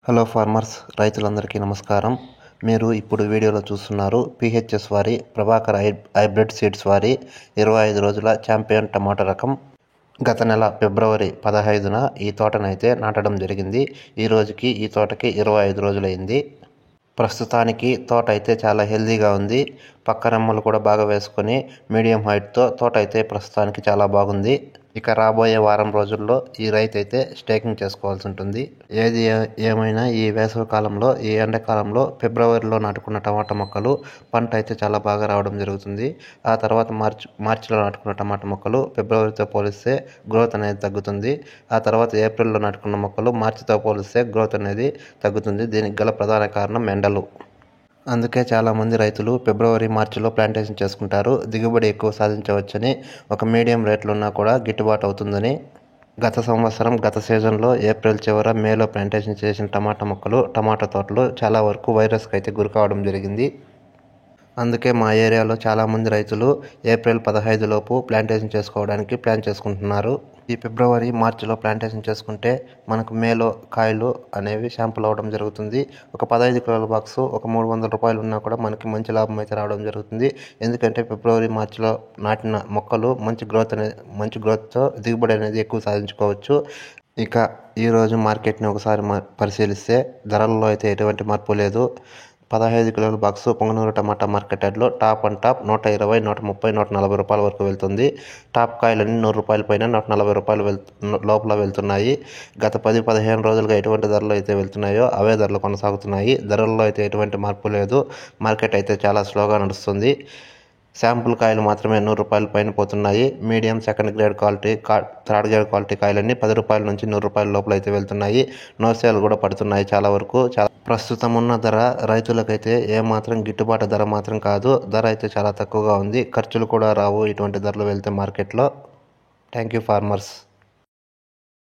Hello farmers రైతులందరికీ నమస్కారం. మీరు ఇప్పుడు వీడియోలో చూస్తున్నారు పిహెచ్ఎస్ వారి ప్రభాకర్ హైబ్రిడ్ సీడ్స్ వారి 25 రోజుల ఛాంపియన్ టమాటా రకం. గత నెల ఫిబ్రవరి 15న ఈ తోటనైతే నాటడం జరిగింది. ఈ రోజుకి ఈ తోటకి 25 రోజులైంది. ప్రస్తుతానికి తోట అయితే చాలా హెల్దీగా ఉంది. పక్క రెమ్మలు కూడా బాగా వేసుకొని మీడియం హైట్తో తోట అయితే ప్రస్తుతానికి చాలా బాగుంది. ఇక రాబోయే వారం రోజుల్లో ఈ రైతు అయితే స్టేకింగ్ చేసుకోవాల్సి ఉంటుంది. ఏది ఏమైనా ఈ వేసవి కాలంలో, ఈ ఎండాకాలంలో ఫిబ్రవరిలో నాటుకున్న టమాటా మొక్కలు పంట అయితే చాలా బాగా రావడం జరుగుతుంది. ఆ తర్వాత మార్చిలో నాటుకున్న టమాటా మొక్కలు ఫిబ్రవరితో పోలిస్తే గ్రోత్ అనేది తగ్గుతుంది. ఆ తర్వాత ఏప్రిల్లో నాటుకున్న మొక్కలు మార్చితో పోలిస్తే గ్రోత్ అనేది తగ్గుతుంది. దీనికి గల ప్రధాన కారణం ఎండలు. అందుకే చాలామంది రైతులు ఫిబ్రవరి, మార్చిలో ప్లాంటేషన్ చేసుకుంటారు. దిగుబడి ఎక్కువ సాధించవచ్చని, ఒక మీడియం రేట్లు ఉన్నా కూడా గిట్టుబాటు అవుతుందని. గత సీజన్లో ఏప్రిల్ చివర, మేలో ప్లాంటేషన్ చేసిన టమాటా మొక్కలు, టమాటా తోటలు చాలా వరకు వైరస్కి అయితే గురి కావడం జరిగింది. అందుకే మా ఏరియాలో చాలామంది రైతులు ఏప్రిల్ 15 లోపు ప్లాంటేషన్ చేసుకోవడానికి ప్లాన్ చేసుకుంటున్నారు. ఈ ఫిబ్రవరి, మార్చిలో ప్లాంటేషన్ చేసుకుంటే మనకు మేలో కాయలు అనేవి శాంపుల్ అవ్వడం జరుగుతుంది. ఒక 15 కిలోల బాక్సు ఒక 300 రూపాయలు ఉన్నా కూడా మనకి మంచి లాభం అయితే రావడం జరుగుతుంది. ఎందుకంటే ఫిబ్రవరి, మార్చిలో నాటిన మొక్కలు మంచి గ్రోత్తో దిగుబడి అనేది ఎక్కువ సాధించుకోవచ్చు. ఇక ఈరోజు మార్కెట్ని ఒకసారి పరిశీలిస్తే ధరల్లో అయితే ఎటువంటి మార్పు లేదు. 15 కిలోల బాక్సు పొంగనూరు టమాటా మార్కెట్ యార్డ్లో టాప్ అండ్ టాప్ 120, 130, 140 రూపాయల వరకు వెళ్తుంది. టాప్ కాయలన్నీ 100 రూపాయల పైన, 140 రూపాయలు లోపల వెళ్తున్నాయి. గత 10-15 రోజులుగా ఎటువంటి ధరలు అయితే వెళ్తున్నాయో అవే ధరలు కొనసాగుతున్నాయి. ధరల్లో అయితే ఎటువంటి మార్పు లేదు. మార్కెట్ అయితే చాలా స్లోగా నడుస్తుంది. శాంపుల్ కాయలు మాత్రమే 100 రూపాయల పైన పోతున్నాయి. Medium, second grade quality, third grade quality కాయలన్నీ 10 రూపాయల నుంచి 100 రూపాయల లోపల అయితే వెళ్తున్నాయి. నో సేల్ కూడా పడుతున్నాయి చాలా వరకు. ప్రస్తుతం ఉన్న ధర రైతులకైతే ఏమాత్రం గిట్టుబాటు ధర మాత్రం కాదు. ధర అయితే చాలా తక్కువగా ఉంది. ఖర్చులు కూడా రావు ఇటువంటి ధరలు వెళ్తే మార్కెట్లో. Thank you farmers.